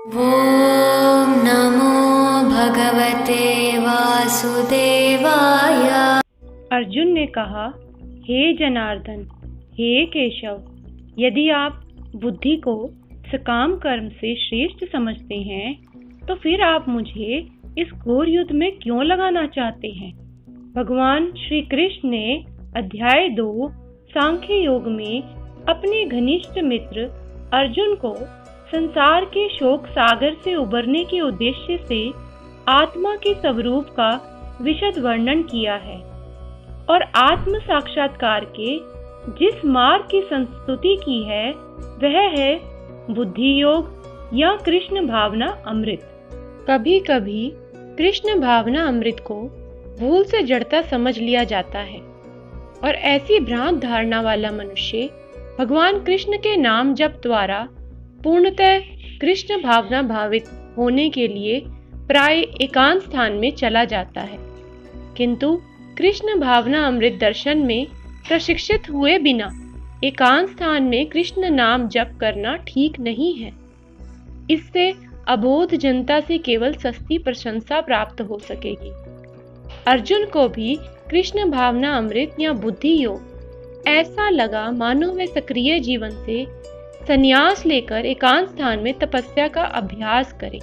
ॐ नमो भगवते वासुदेवाय। अर्जुन ने कहा, हे जनार्दन, हे केशव, यदि आप बुद्धि को सकाम कर्म से श्रेष्ठ समझते हैं तो फिर आप मुझे इस घोर युद्ध में क्यों लगाना चाहते हैं। भगवान श्री कृष्ण ने अध्याय 2 सांख्य योग में अपने घनिष्ठ मित्र अर्जुन को संसार के शोक सागर से उबरने के उद्देश्य से आत्मा के स्वरूप का विशद वर्णन किया है और आत्म साक्षात्कार के जिस मार्ग की संस्तुति की है वह है बुद्धि योग या कृष्ण भावना अमृत। कभी कभी कृष्ण भावना अमृत को भूल से जड़ता समझ लिया जाता है और ऐसी भ्रांत धारणा वाला मनुष्य भगवान कृष्ण के नाम जप द्वारा पूर्णतः कृष्ण भावना भावित होने के लिए प्राय एकांत स्थान में चला जाता है, किंतु कृष्ण भावना अमृत दर्शन में प्रशिक्षित हुए बिना एकांत स्थान में कृष्ण नाम जप करना ठीक नहीं है। इससे अबोध जनता से केवल सस्ती प्रशंसा प्राप्त हो सकेगी। अर्जुन को भी कृष्ण भावना अमृत या बुद्धि योग ऐसा लगा मानो वे सक्रिय जीवन से संन्यास लेकर एकांत स्थान में तपस्या का अभ्यास करे।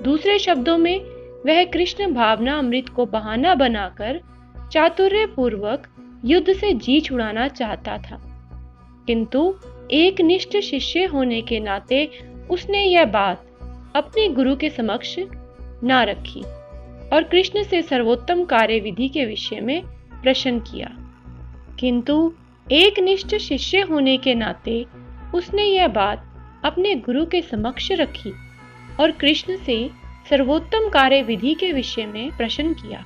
दूसरे शब्दों में वह कृष्ण भावना अमृत को बहाना बनाकर चातुर्य पूर्वक युद्ध से जी छुड़ाना चाहता था, किंतु एक निष्ठ शिष्य होने के नाते उसने यह बात अपने गुरु के समक्ष ना रखी और कृष्ण से सर्वोत्तम कार्य विधि के विषय में प्रश्न किया। किंतु एक निष्ठ शिष्य होने के नाते उसने यह बात अपने गुरु के समक्ष रखी और कृष्ण से सर्वोत्तम कार्य विधि के विषय में प्रश्न किया।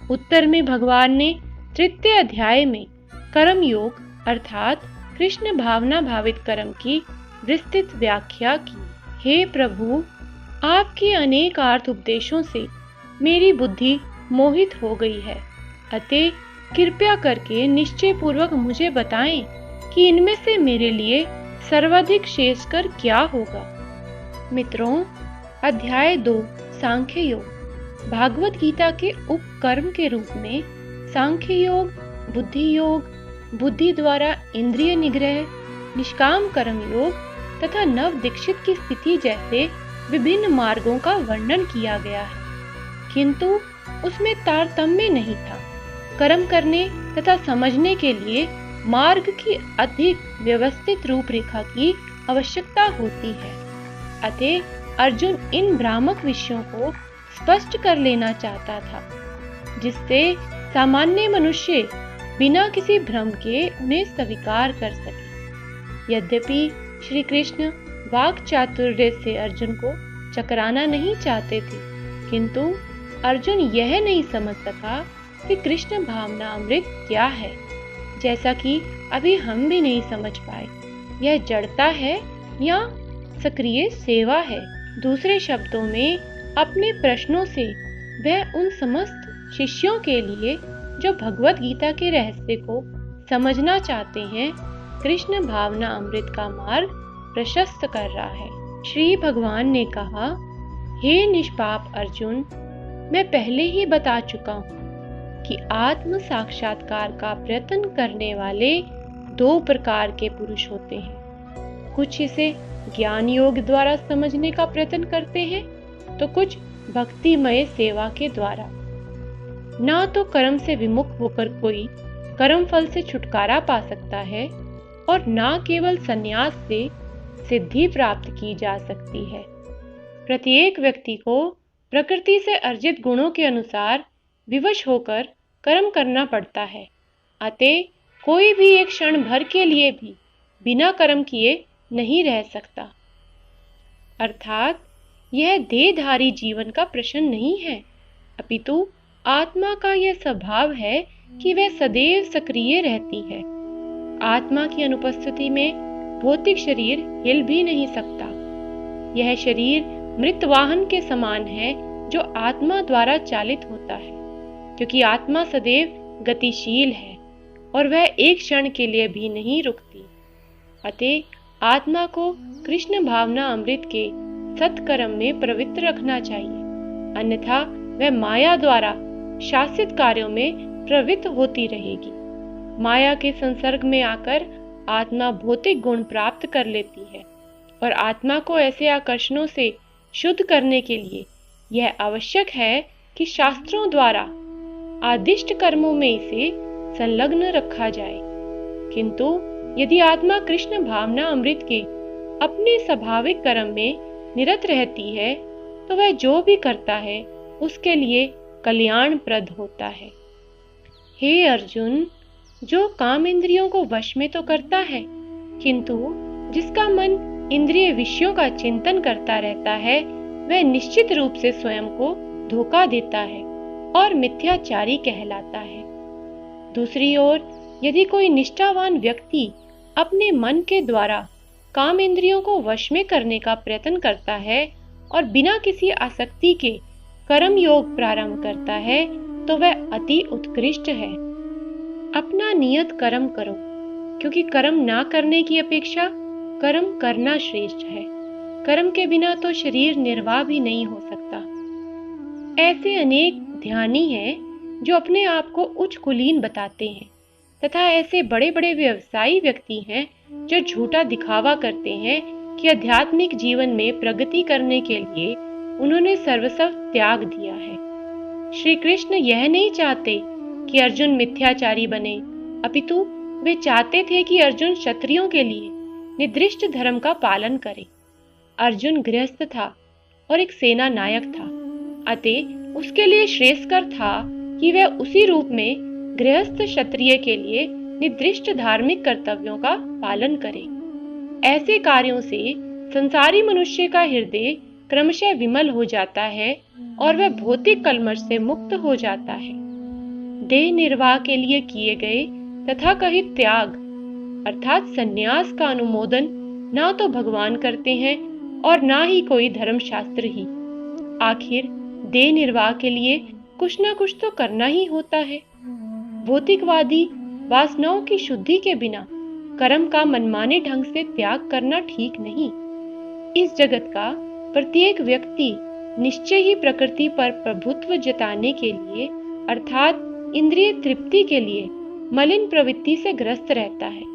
उत्तर में भगवान ने तृतीय अध्याय में कर्म योग अर्थात कृष्ण भावना भावित कर्म की विस्तृत व्याख्या की। हे प्रभु, आपके अनेक अर्थ उपदेशों से मेरी बुद्धि मोहित हो गई है, अतः कृपया करके निश्चय पूर्वक मुझे बताएं कि इनमें से मेरे लिए सर्वाधिक श्रेष्ठकर क्या होगा। मित्रों, अध्याय 2 सांख्य योग भागवत गीता के उपकर्म के रूप में सांख्य योग, बुद्धि योग, बुद्धि द्वारा इंद्रिय निग्रह, निष्काम कर्म योग तथा नव दीक्षित की स्थिति जैसे विभिन्न मार्गों का वर्णन किया गया है, किंतु उसमें तारतम्य नहीं था। कर्म करने तथा समझने के लिए मार्ग की अधिक व्यवस्थित रूपरेखा की आवश्यकता होती है। अतः अर्जुन इन भ्रामक विषयों को स्पष्ट कर लेना चाहता था, जिससे सामान्य मनुष्य बिना किसी भ्रम के उन्हें स्वीकार कर सके। यद्यपि श्री कृष्ण वाक् चातुर्य से अर्जुन को चकराना नहीं चाहते थे, किंतु अर्जुन यह नहीं समझ सका कि कृष्ण भावना अमृत क्या है, जैसा कि अभी हम भी नहीं समझ पाए। यह जड़ता है या सक्रिय सेवा है। दूसरे शब्दों में अपने प्रश्नों से वह उन समस्त शिष्यों के लिए जो भगवत गीता के रहस्य को समझना चाहते हैं कृष्ण भावना अमृत का मार्ग प्रशस्त कर रहा है। श्री भगवान ने कहा, हे निष्पाप अर्जुन, मैं पहले ही बता चुका हूँ कि आत्म साक्षात्कार का प्रयत्न करने वाले 2 प्रकार के पुरुष होते हैं। कुछ इसे ज्ञान योग द्वारा समझने का प्रयत्न करते हैं तो कुछ भक्तिमय सेवा के द्वारा। ना तो कर्म से विमुख होकर कोई कर्म फल से छुटकारा पा सकता है और ना केवल संन्यास से सिद्धि प्राप्त की जा सकती है। प्रत्येक व्यक्ति को प्रकृति से अर्जित गुणों के अनुसार विवश होकर कर्म करना पड़ता है। अतः कोई भी एक क्षण भर के लिए भी बिना कर्म किए नहीं रह सकता। अर्थात यह देहधारी जीवन का प्रश्न नहीं है, अपितु आत्मा का यह स्वभाव है कि वह सदैव सक्रिय रहती है। आत्मा की अनुपस्थिति में भौतिक शरीर हिल भी नहीं सकता। यह शरीर मृत वाहन के समान है जो आत्मा द्वारा चालित होता है, क्योंकि आत्मा सदैव गतिशील है और वह एक क्षण के लिए भी नहीं रुकती। अतः आत्मा को कृष्ण भावना अमृत के सत्कर्म में प्रवृत्त रखना चाहिए, अन्यथा वह माया द्वारा शासित कार्यों में प्रवृत्त होती रहेगी। माया के संसर्ग में आकर आत्मा भौतिक गुण प्राप्त कर लेती है और आत्मा को ऐसे आकर्षणों से शुद्ध करने के लिए यह आवश्यक है कि शास्त्रों द्वारा आदिष्ट कर्मों में इसे संलग्न रखा जाए। किंतु यदि आत्मा कृष्ण भावना अमृत के अपने स्वाभाविक कर्म में निरत रहती है तो वह जो भी करता है उसके लिए कल्याणप्रद होता है। हे अर्जुन, जो काम इंद्रियों को वश में तो करता है, किंतु जिसका मन इंद्रिय विषयों का चिंतन करता रहता है, वह निश्चित रूप से स्वयं को धोखा देता है और मिथ्याचारी कहलाता है। दूसरी ओर यदि कोई निष्ठावान व्यक्ति अपने मन के द्वारा काम इंद्रियों को वश में करने का प्रयत्न करता है और बिना किसी आसक्ति के कर्म योग प्रारंभ करता है तो वह अति उत्कृष्ट है। अपना नियत कर्म करो, क्योंकि कर्म ना करने की अपेक्षा कर्म करना श्रेष्ठ है। कर्म के बिना तो शरीर निर्वाह भी नहीं हो सकता। ऐसे अनेक ध्यानी हैं जो अपने आप को उच्च कुलीन बताते हैं तथा ऐसे बड़े बड़े व्यवसायी व्यक्ति हैं जो झूठा दिखावा करते हैं कि आध्यात्मिक जीवन में प्रगति करने के लिए उन्होंने सर्वस्व त्याग दिया है। श्री कृष्ण यह नहीं चाहते कि अर्जुन मिथ्याचारी बने, अपितु वे चाहते थे कि अर्जुन क्षत्रियों के लिए निर्दिष्ट धर्म का पालन करे। अर्जुन गृहस्थ था और एक सेना नायक था, अतः उसके लिए श्रेयस्कर था कि वह उसी रूप में गृहस्थ क्षत्रिय के लिए निर्दिष्ट धार्मिक कर्तव्यों का पालन करे। ऐसे कार्यों से संसारी मनुष्य का हृदय क्रमशः विमल हो जाता है और वह भौतिक कलमश से मुक्त हो जाता है। देह निर्वाह के लिए किए गए तथा कहित त्याग अर्थात संन्यास का अनुमोदन ना तो भगवान करते हैं और ना ही कोई धर्मशास्त्र ही। आखिर देह निर्वाह के लिए कुछ ना कुछ तो करना ही होता है। भौतिकवादी वासनाओं की शुद्धि के बिना कर्म का मनमाने ढंग से त्याग करना ठीक नहीं। इस जगत का प्रत्येक व्यक्ति निश्चय ही प्रकृति पर प्रभुत्व जताने के लिए अर्थात इंद्रिय तृप्ति के लिए मलिन प्रवृत्ति से ग्रस्त रहता है।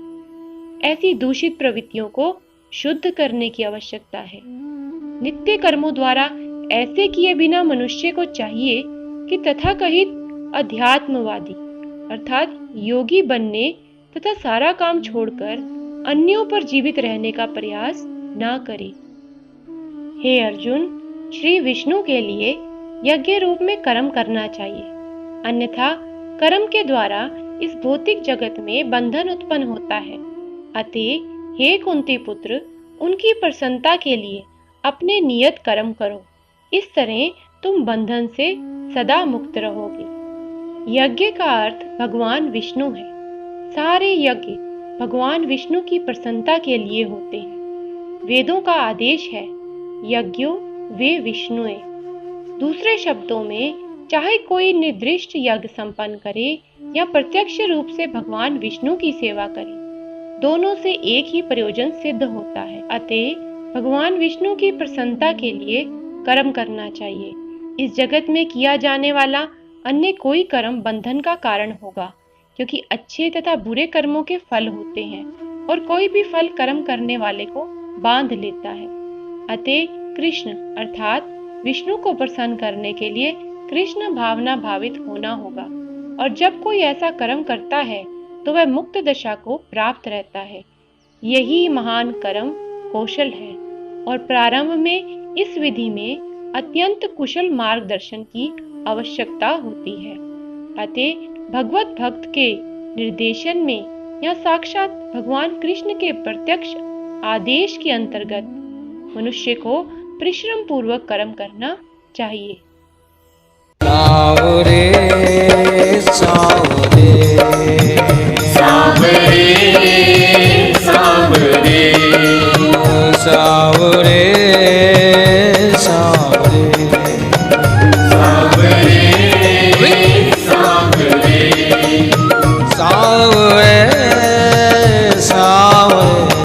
ऐसी दूषित प्रवृत्तियों को शुद्ध करने की आवश्यकता है। नित्य कर्मों द्वारा ऐसे किए बिना मनुष्य को चाहिए कि तथाकथित अध्यात्मवादी अर्थात योगी बनने तथा सारा काम छोड़कर अन्यों पर जीवित रहने का प्रयास ना करे। हे अर्जुन, श्री विष्णु के लिए यज्ञ रूप में कर्म करना चाहिए, अन्यथा कर्म के द्वारा इस भौतिक जगत में बंधन उत्पन्न होता है। अतः हे कुंती पुत्र, उनकी प्रसन्नता के लिए अपने नियत कर्म करो। इस तरह तुम बंधन से सदा मुक्त रहोगे। यज्ञ का अर्थ भगवान विष्णु है। सारे यज्ञ भगवान विष्णु की प्रसन्नता के लिए होते हैं। वेदों का आदेश है, यज्ञो वे विष्णुए। दूसरे शब्दों में चाहे कोई निर्दिष्ट यज्ञ संपन्न करे या प्रत्यक्ष रूप से भगवान विष्णु की सेवा करे, दोनों से एक ही प्रयोजन सिद्ध होता है। अतः भगवान विष्णु की प्रसन्नता के लिए कर्म करना चाहिए। इस जगत में किया जाने वाला अन्य कोई कर्म बंधन का कारण होगा, क्योंकि अच्छे तथा बुरे कर्मों के फल होते हैं और कोई भी फल कर्म करने वाले को बांध लेता है। अतः कृष्ण अर्थात विष्णु को प्रसन्न करने के लिए कृष्ण भावना भावित होना होगा, और जब कोई ऐसा कर्म करता है तो वह मुक्त दशा को प्राप्त रहता है। यही महान कर्म कौशल है और प्रारंभ में इस विधि में अत्यंत कुशल मार्गदर्शन की आवश्यकता होती है। अतः भगवत भक्त के निर्देशन में या साक्षात भगवान कृष्ण के प्रत्यक्ष आदेश के अंतर्गत मनुष्य को परिश्रम पूर्वक कर्म करना चाहिए। सावरे सावरे सावरे सावरे